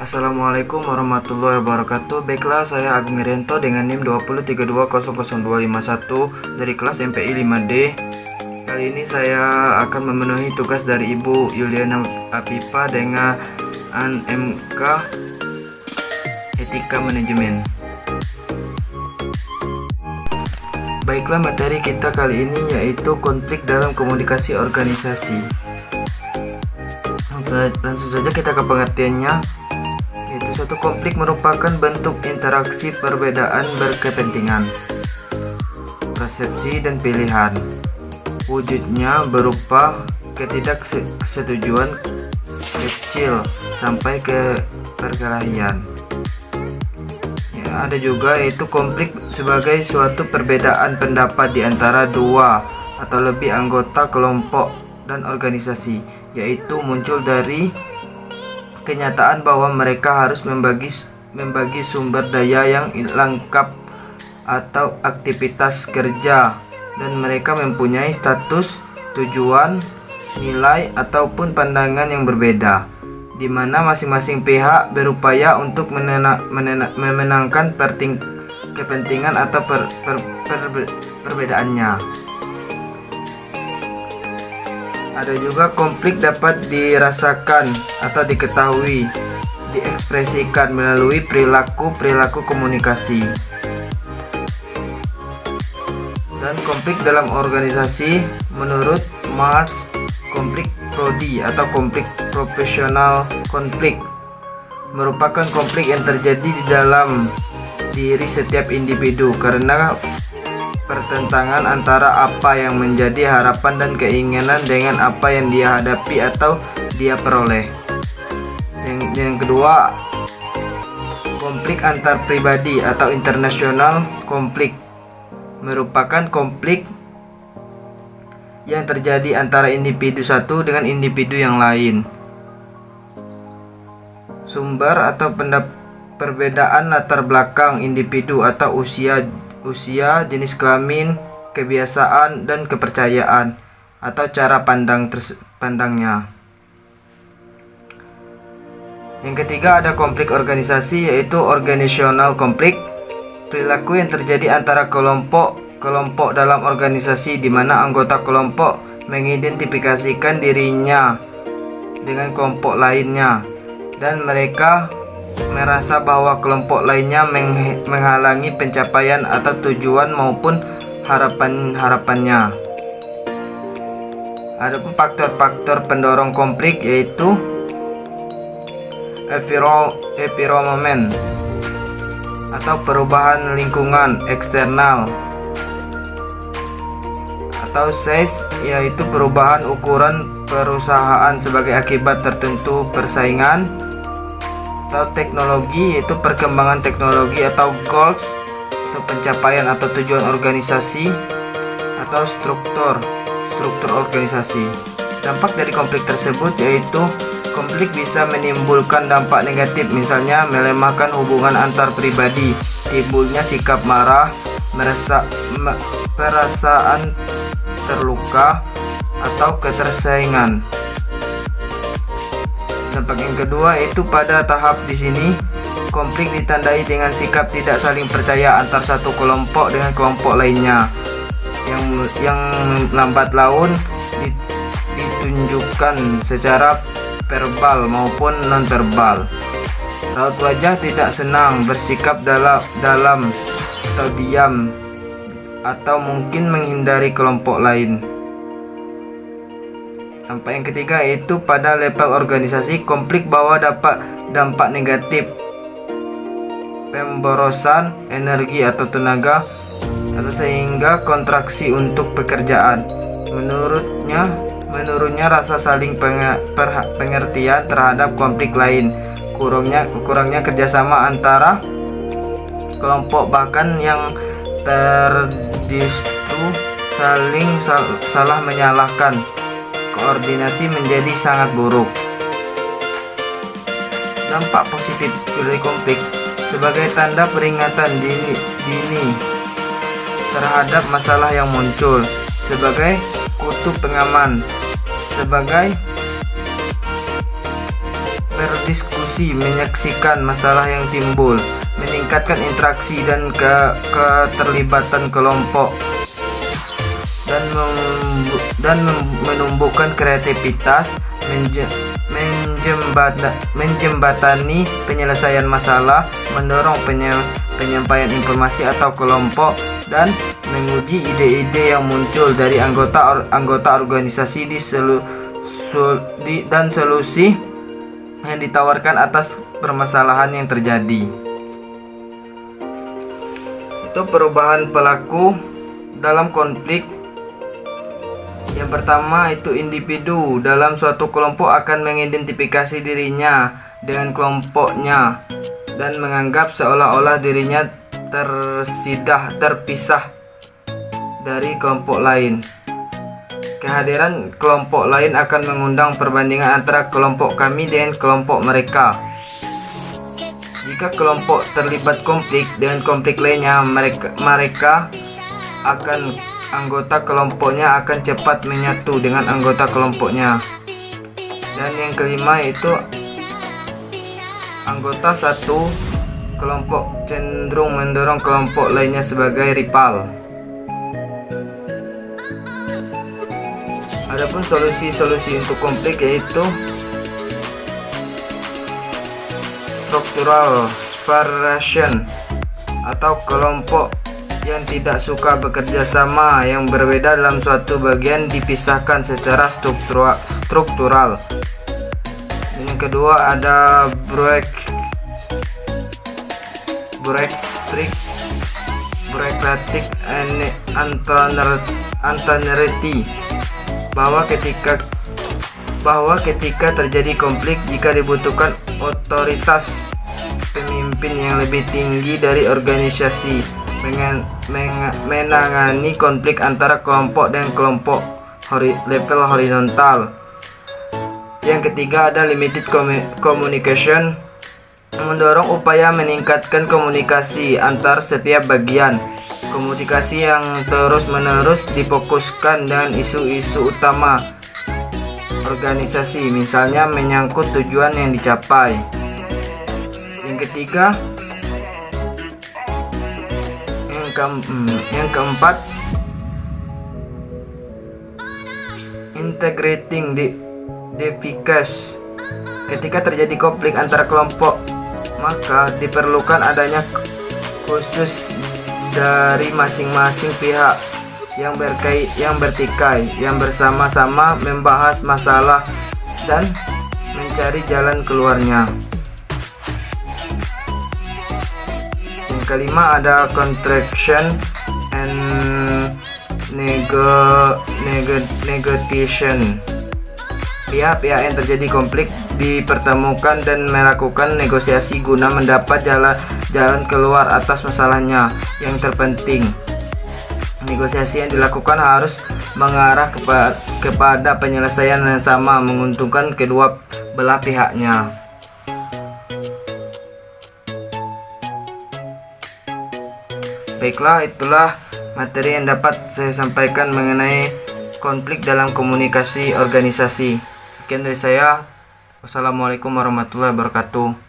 Assalamualaikum warahmatullahi wabarakatuh. Baiklah, saya Agung Irianto dengan NIM 203200251 dari kelas MPI 5D. Kali ini saya akan memenuhi tugas dari Ibu Yuliana Apipa dengan MK Etika Manajemen. Baiklah, materi kita kali ini yaitu konflik dalam komunikasi organisasi. Langsung saja kita ke pengertiannya. Itu suatu konflik merupakan bentuk interaksi perbedaan berkepentingan, persepsi dan pilihan. Wujudnya berupa ketidaksetujuan kecil sampai ke perkelahian. Ada juga yaitu konflik sebagai suatu perbedaan pendapat di antara dua atau lebih anggota kelompok dan organisasi, yaitu muncul dari kenyataan bahwa mereka harus membagi sumber daya yang lengkap atau aktivitas kerja, dan mereka mempunyai status, tujuan, nilai ataupun pandangan yang berbeda, di mana masing-masing pihak berupaya untuk memenangkan kepentingan atau perbedaannya. Ada juga konflik dapat dirasakan atau diketahui, diekspresikan melalui perilaku komunikasi. Dan konflik dalam organisasi menurut Marx, konflik prodi atau konflik profesional konflik merupakan konflik yang terjadi di dalam diri setiap individu karena pertentangan antara apa yang menjadi harapan dan keinginan dengan apa yang dia hadapi atau dia peroleh. Yang kedua, konflik antar pribadi atau international konflik merupakan konflik yang terjadi antara individu satu dengan individu yang lain. Sumber atau perbedaan latar belakang individu atau usia, jenis kelamin, kebiasaan, dan kepercayaan atau cara pandangnya. Yang ketiga, ada konflik organisasi yaitu organizational konflik, perilaku yang terjadi antara kelompok dalam organisasi di mana anggota kelompok mengidentifikasikan dirinya dengan kelompok lainnya dan mereka merasa bahwa kelompok lainnya menghalangi pencapaian atau tujuan maupun harapannya. Ada faktor-faktor pendorong konflik yaitu environment atau perubahan lingkungan eksternal, atau size yaitu perubahan ukuran perusahaan sebagai akibat tertentu persaingan, atau teknologi yaitu perkembangan teknologi, atau goals atau pencapaian atau tujuan organisasi, atau struktur organisasi. Dampak dari konflik tersebut yaitu konflik bisa menimbulkan dampak negatif, misalnya melemahkan hubungan antar pribadi, timbulnya sikap marah, perasaan terluka, atau ketersaingan. Dampak yang kedua yaitu pada tahap di sini konflik ditandai dengan sikap tidak saling percaya antar satu kelompok dengan kelompok lainnya yang lambat laun ditunjukkan secara verbal maupun non verbal. Raut wajah tidak senang, bersikap dalam atau diam, atau mungkin menghindari kelompok lain. Dampak yang ketiga yaitu pada level organisasi konflik bawa dampak negatif, pemborosan energi atau tenaga, atau sehingga kontraksi untuk pekerjaan. Menurutnya rasa saling pengertian terhadap konflik lain, kurangnya kerjasama antara kelompok, bahkan yang terdistru saling salah menyalahkan. Koordinasi menjadi sangat buruk. Dampak positif dari konflik sebagai tanda peringatan dini terhadap masalah yang muncul, sebagai kutub pengaman, sebagai berdiskusi, menyaksikan masalah yang timbul, meningkatkan interaksi dan keterlibatan kelompok, dan menumbuhkan kreativitas, menjembatani penyelesaian masalah, mendorong penyampaian informasi atau kelompok, dan menguji ide-ide yang muncul dari anggota organisasi dan solusi yang ditawarkan atas permasalahan yang terjadi. Itu perubahan pelaku dalam konflik. Yang pertama itu individu dalam suatu kelompok akan mengidentifikasi dirinya dengan kelompoknya dan menganggap seolah-olah dirinya terpisah dari kelompok lain. Kehadiran kelompok lain akan mengundang perbandingan antara kelompok kami dengan kelompok mereka. Jika kelompok terlibat konflik dengan konflik lainnya, anggota kelompoknya akan cepat menyatu dengan anggota kelompoknya. Dan yang kelima itu anggota satu kelompok cenderung mendorong kelompok lainnya sebagai rival. Adapun solusi-solusi untuk konflik yaitu structural separation atau kelompok yang tidak suka bekerja sama yang berbeda dalam suatu bagian dipisahkan secara struktural. Yang kedua ada bureaucratic antanerity, bahwa ketika terjadi konflik, jika dibutuhkan otoritas pemimpin yang lebih tinggi dari organisasi menangani konflik antara kelompok dan kelompok level horizontal. Yang ketiga ada limited communication, mendorong upaya meningkatkan komunikasi antar setiap bagian. Komunikasi yang terus-menerus difokuskan dengan isu-isu utama organisasi, misalnya menyangkut tujuan yang dicapai. Yang ketiga, yang keempat, integrating the efficacy. Ketika terjadi konflik antara kelompok, maka diperlukan adanya khusus dari masing-masing pihak yang bertikai, yang bersama-sama membahas masalah dan mencari jalan keluarnya. Yang kelima ada contraction and negotiation. Pihak-pihak yang terjadi konflik dipertemukan dan melakukan negosiasi guna mendapat jalan keluar atas masalahnya. Yang terpenting, negosiasi yang dilakukan harus mengarah kepada penyelesaian yang sama, menguntungkan kedua belah pihaknya. Baiklah, itulah materi yang dapat saya sampaikan mengenai konflik dalam komunikasi organisasi. Sekian dari saya. Wassalamualaikum warahmatullahi wabarakatuh.